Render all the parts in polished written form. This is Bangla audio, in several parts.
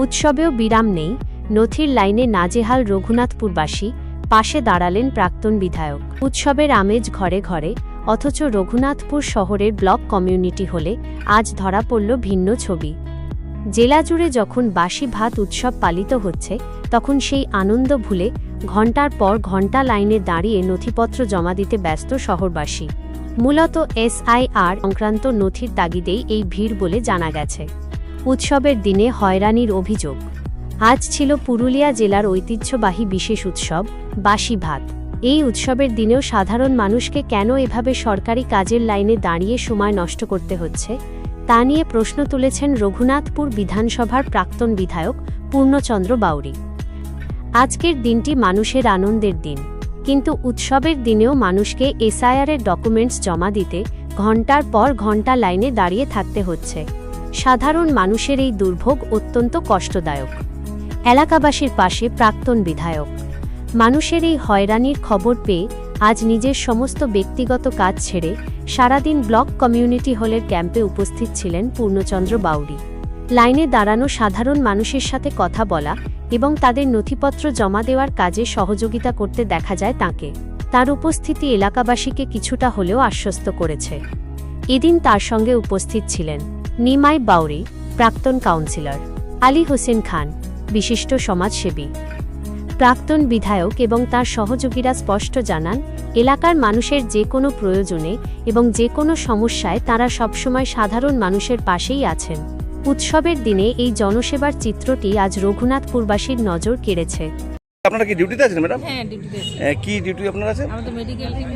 উৎসবেও বিরাম নেই, নথির লাইনে নাজেহাল রঘুনাথপুরবাসী, পাশে দাঁড়ালেন প্রাক্তন বিধায়ক। উৎসবের আমেজ ঘরে ঘরে, অথচ রঘুনাথপুর শহরের ব্লক কমিউনিটি হলে আজ ধরা পড়ল ভিন্ন ছবি। জেলা জুড়ে যখন বাসি ভাত উৎসব পালিত হচ্ছে, তখন সেই আনন্দ ভুলে ঘণ্টার পর ঘণ্টা লাইনে দাঁড়িয়ে নথিপত্র জমা দিতে ব্যস্ত শহরবাসী। মূলত SIR সংক্রান্ত নথির তাগিদেই এই ভিড় বলে জানা গেছে। উৎসবের দিনে হয়রানির অভিযোগ। আজ ছিল পুরুলিয়া জেলার ঐতিহ্যবাহী বিশেষ উৎসব বাসি ভাত। এই উৎসবের দিনেও সাধারণ মানুষকে কেন এভাবে সরকারি কাজের লাইনে দাঁড়িয়ে সময় নষ্ট করতে হচ্ছে, তা নিয়ে প্রশ্ন তুলেছেন রঘুনাথপুর বিধানসভার প্রাক্তন বিধায়ক পূর্ণচন্দ্র বাউরি। আজকের দিনটি মানুষের আনন্দের দিন, কিন্তু উৎসবের দিনেও মানুষকে SIR-এর ডকুমেন্টস জমা দিতে ঘণ্টার পর ঘণ্টা লাইনে দাঁড়িয়ে থাকতে হচ্ছে। সাধারণ মানুষের এই দুর্ভোগ অত্যন্ত কষ্টদায়ক। এলাকাবাসীর পাশে প্রাক্তন বিধায়ক। মানুষের এই হয়রানির খবর পেয়ে আজ নিজের সমস্ত ব্যক্তিগত কাজ ছেড়ে সারাদিন ব্লক কমিউনিটি হলের ক্যাম্পে উপস্থিত ছিলেন পূর্ণচন্দ্র বাউরি। লাইনে দাঁড়ানো সাধারণ মানুষের সাথে কথা বলা এবং তাদের নথিপত্র জমা দেওয়ার কাজে সহযোগিতা করতে দেখা যায় তাঁকে। তার উপস্থিতি এলাকাবাসীকে কিছুটা হলেও আশ্বস্ত করেছে। এদিন তার সঙ্গে উপস্থিত ছিলেন নিমাই বাউরি, প্রাক্তন কাউন্সিলর, আলী হোসেন খান, বিশিষ্ট সমাজসেবী, প্রাক্তন বিধায়ক এবং তার সহযোগীরা স্পষ্ট জানান, এলাকার মানুষের যে কোনো প্রয়োজনে এবং যে কোনো সমস্যায় তাঁরা সবসময় সাধারণ মানুষের পাশেই আছেন। উৎসবের দিনে এই জনসেবার চিত্রটি আজ রঘুনাথপুরবাসীর নজর কেড়েছে। আপনারা কি ডিউটিতে আছেন ম্যাডাম? হ্যাঁ, ডিউটিতে আছি। কি ডিউটি আপনার আছে? আমাদের মেডিকেল টিম।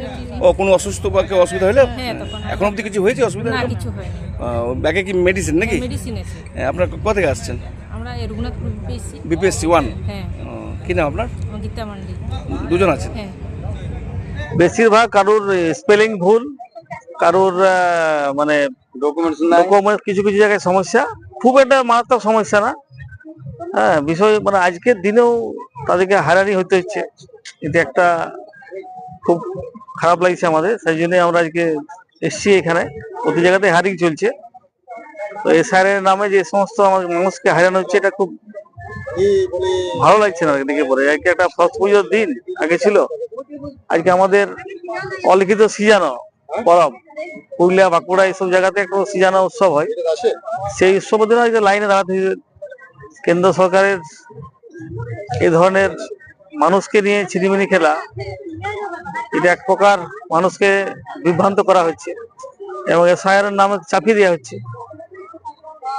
ও কোনো অসুস্থ বা কেউ অসুবিধা হলে? হ্যাঁ, তখন এখন অবধি কিছু হয়েছে অসুবিধা? না, কিছু হয়নি। ব্যাগে কি মেডিসিন নাকি? মেডিসিন আছে। আপনার কোথা থেকে আসছেন? আমরা রঘুনাথপুর BPSC 1। হ্যাঁ। কি নাম আপনার? গীতা মান্ডি। দুজন আছেন? হ্যাঁ। বেশিরভাগ কারোর স্পেলিং ভুল, কারোর মানে ডকুমেন্টস কিছু কিছু জায়গায় সমস্যা, খুব একটা মারাত্মক সমস্যা না। হ্যাঁ, বিষয় মানে আজকের দিনেও তাদেরকে হয়রানি হতে হচ্ছে, এটা একটা খুব খারাপ লাগছে আমাদের। সেই জন্য আমরা আজকে এসছি এখানে। প্রতি জায়গাতে হারিং চলছে, তো SIR-এর নামে যে সমস্ত মানুষকে হয়রানি হচ্ছে, এটা খুব ভালো লাগছে না দেখে পরে। আজকে একটা সরস্বতী পুজোর দিন আগে ছিল, আজকে আমাদের অলিখিত সিজানো পরব, পুরুলিয়া বাঁকুড়া এইসব জায়গাতে একটা সিজানো উৎসব হয়। সেই উৎসবের দিন আজকে লাইনে দাঁড়াতে কেন্দ্র সরকারের এই ধরনের মানুষকে নিয়ে ছিনিমিনি খেলা, এটা এক প্রকার মানুষকে বিভ্রান্ত করা হচ্ছে এবং SIR-এর নামে চাপিয়ে দেওয়া হচ্ছে।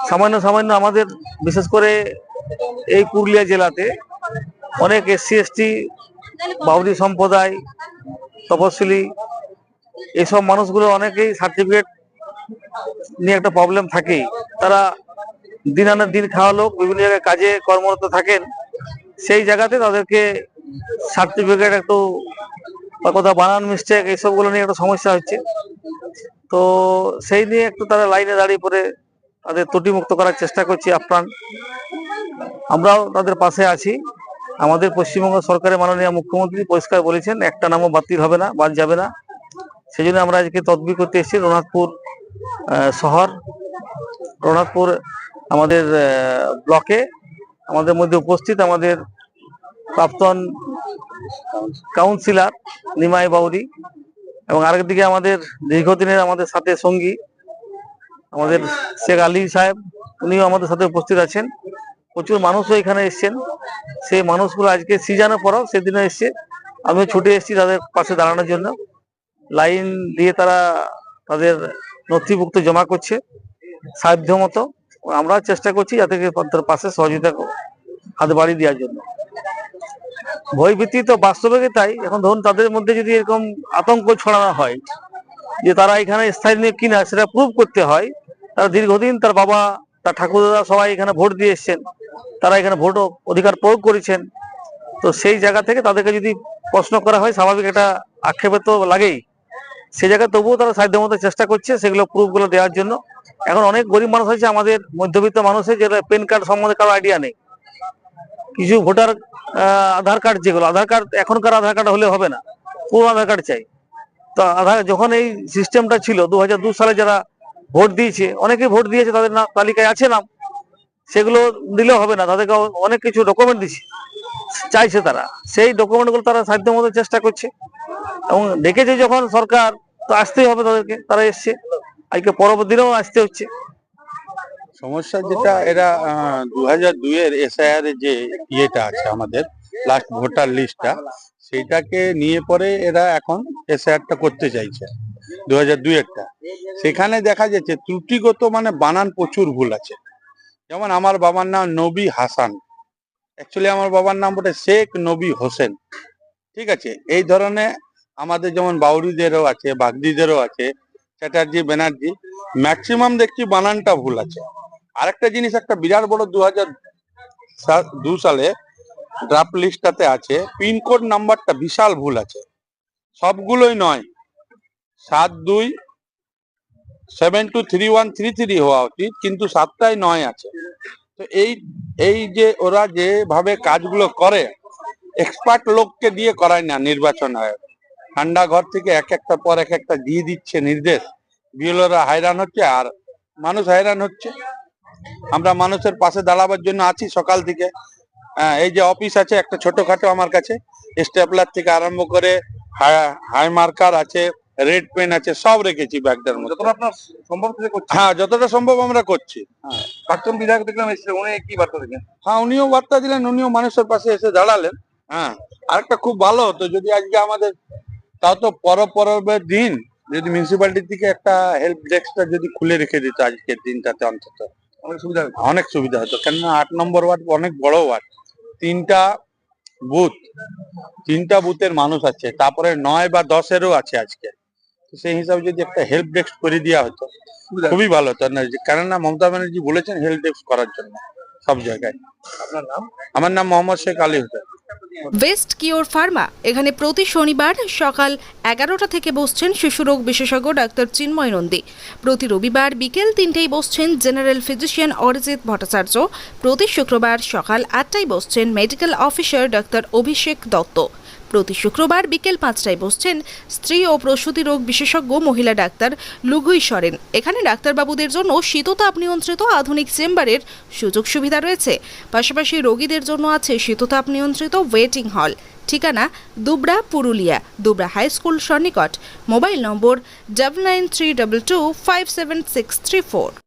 সামান্য সামান্য আমাদের বিশেষ করে এই পুরুলিয়া জেলাতে অনেক SC ST, বাউরি সম্প্রদায়, তপশিলি, এইসব মানুষগুলো অনেকেই সার্টিফিকেট নিয়ে একটা প্রবলেম থাকেই। তারা দিন আনে দিন খাওয়া লোক, বিভিন্ন জায়গায় কাজে কর্মরত থাকেন, সেই জায়গাতে তাদেরকে সার্টিফিকেট একটু কোথাও বানান মিস্টেক এইসবগুলো নিয়ে একটা সমস্যা হচ্ছে। তো সেই নিয়ে একটু তারা লাইনে দাঁড়িয়ে পড়ে তাদের ত্রুটিমুক্ত করার চেষ্টা করছি আপ্রাণ। আমরাও তাদের পাশে আছি। আমাদের পশ্চিমবঙ্গ সরকারের মাননীয় মুখ্যমন্ত্রী পরিষ্কার বলেছেন, একটা নামও বাতিল হবে না, বাদ যাবে না। সেই জন্য আমরা আজকে তদবির করতে এসেছি রঘুনাথপুর শহর, রঘুনাথপুর আমাদের ব্লকে। আমাদের মধ্যে উপস্থিত আমাদের প্রাক্তন কাউন্সিলর নিমাই বাউরি এবং আরেকদিকে আমাদের দীর্ঘদিনের আমাদের সাথে সঙ্গী আমাদের শেখ আলী সাহেব, উনিও আমাদের সাথে উপস্থিত আছেন। প্রচুর মানুষও এখানে এসছেন। সেই মানুষগুলো আজকে সিজানো পড়াও সেদিনও এসছে, আমিও ছুটে এসেছি তাদের পাশে দাঁড়ানোর জন্য। লাইন দিয়ে তারা তাদের নথিভুক্ত জমা করছে সাধ্য মতো। আমরাও চেষ্টা করছি যাতে তাদের পাশে সহযোগিতা হাত বাড়িয়ে দেওয়ার জন্য। ভয়ভীতি তো বাস্তবে তাই। এখন ধরুন তাদের মধ্যে যদি এরকম আতঙ্ক ছড়ানো হয় যে তারা এখানে স্থায়ী নিয়ে কিনা, সেটা প্রুভ করতে হয়। তারা দীর্ঘদিন তার বাবা, তার ঠাকুরদাদা সবাই এখানে ভোট দিয়ে এসছেন, তারা এখানে ভোট অধিকার প্রয়োগ করেছেন। তো সেই জায়গা থেকে তাদেরকে যদি প্রশ্ন করা হয়, স্বাভাবিক একটা আক্ষেপে তো লাগেই। সেই জায়গায় তবুও তারা সাধ্য মতো চেষ্টা করছে সেগুলো প্রুফগুলো দেওয়ার জন্য। এখন অনেক গরিব মানুষ আছে আমাদের মধ্যবিত্ত মানুষের, যেটা প্যান কার্ড সম্বন্ধে কারো আইডিয়া নেই। কিছু ভোটার আধার কার্ড, যেগুলো আধার কার্ড এখনকার আধার কার্ড হলে হবে না, পুরো আধার কার্ড চাই। তো আধার যখন এই সিস্টেমটা ছিল 2002 সালে যারা ভোট দিয়েছে, অনেকে ভোট দিয়েছে, তাদের তালিকায় আছে নাম, সেগুলো দিলে হবে না, তাদেরকে অনেক কিছু ডকুমেন্ট দিচ্ছে, চাইছে তারা, সেই ডকুমেন্টগুলো তারা সাধ্য মতো চেষ্টা করছে এবং ডেকেছে যখন সরকার, তো আসতেই হবে তাদেরকে, তারা এসছে, আজকে পরবর্তীতেও আসতে হচ্ছে। সমস্যা যেটা এরা 2002-এর SIR এর যে ইয়েটা আছে আমাদের লাস্ট ভোটার লিস্টটা, সেইটাকে নিয়ে পরে এরা এখন SIR-টা করতে চাইছে 2002-এরটা। সেখানে দেখা যাচ্ছে ত্রুটিগত মানে বানান প্রচুর ভুল আছে। যেমন আমার বাবার নাম নবী হাসান, অ্যাকচুয়ালি আমার বাবার নাম বটে শেখ নবী হোসেন, ঠিক আছে। এই ধরনের আমাদের যেমন বাউরিদেরও আছে, বাগদিদেরও আছে, চ্যাটার্জি, ব্যানার্জি, ম্যাক্সিমাম দেখছি বানানটা ভুল আছে। আরেকটা জিনিস, একটা বিরাট বড় 2002 সালে ড্রাফট লিস্টটাতে আছে পিনকোড নাম্বারটা বিশাল ভুল আছে, সবগুলোই নয়, 723133 হওয়া উচিত, কিন্তু 7টাই 9 আছে। তো এই যে ওরা যেভাবে কাজগুলো করে, এক্সপার্ট লোককে দিয়ে করায় না নির্বাচন হয়, ঠান্ডা ঘর থেকে এক একটা পর এক একটা দিয়ে দিচ্ছে নির্দেশ, বিএলওরা হায়রান হচ্ছে আর মানুষ হায়রান হচ্ছে। আমরা মানুষের পাশে দাঁড়াবার জন্য আছি সকাল থেকে। এই যে অফিস আছে একটা ছোটখাটো আমার কাছে, স্টেপলার থেকে আরম্ভ করে হাই মার্কার আছে, রেড পেন আছে, সব রেখেছি ব্যাগটার মধ্যে। যতটা আপনার সম্ভব থেকে করছেন। হ্যাঁ, যতটা সম্ভব আমরা করছি। প্রাক্তন বিধায়ক দেখলাম এসেছে, উনি কি বার্তা দিলেন? হ্যাঁ, উনিও বার্তা দিলেন, উনিও মানুষের পাশে এসে দাঁড়ালেন। হ্যাঁ, আরেকটা খুব ভালো হতো যদি আজকে আমাদের, তাও তো পরবের দিন, যদি মিউনিসিপ্যালিটি থেকে একটা হেল্প ডেস্কটা যদি খুলে রেখে দিত আজকের দিনটাতে, অন্তত অনেক সুবিধা হবে। অনেক সুবিধা হতো। কেননা 8 নম্বর ওয়ার্ড অনেক বড় ওয়ার্ড, 3টা বুথের মানুষ আছে, তারপরে 9 বা 10-এরও আছে আজকে। তো সেই হিসাবে যদি একটা হেল্প ডেস্ক করে দেওয়া হতো খুবই ভালো হতো না, কেননা মমতা ব্যানার্জি বলেছেন হেল্প ডেস্ক করার জন্য সব জায়গায়। আপনার নাম? আমার নাম Mohammad Sheikh Ali Hossain. West cure Pharma এখানে প্রতি শনিবার সকাল 11টা থেকে বসছেন শিশুরোগ বিশেষজ্ঞ ডাক্তার চিন্ময় নন্দী। প্রতি রবিবার বিকেল 3টায় বসছেন জেনারেল ফিজিশিয়ান অরিজিৎ ভট্টাচার্য। প্রতি শুক্রবার সকাল 8টায় বসছেন মেডিকেল অফিসার ডাক্তার অভিষেক দত্ত। প্রতি শুক্রবার বিকেল 5টায় বসছেন স্ত্রী ও প্রসূতি রোগ বিশেষজ্ঞ মহিলা ডাক্তার লুগুই সরেন। এখানে ডাক্তারবাবুদের জন্য শীততাপ নিয়ন্ত্রিত আধুনিক চেম্বারের সুযোগ সুবিধা রয়েছে। পাশাপাশি রোগীদের জন্য আছে শীততাপ নিয়ন্ত্রিত ওয়েটিং হল। ঠিকানা দুবরা, পুরুলিয়া, দুবরা হাই স্কুল সন্নিকট। Mobile number 9932257634।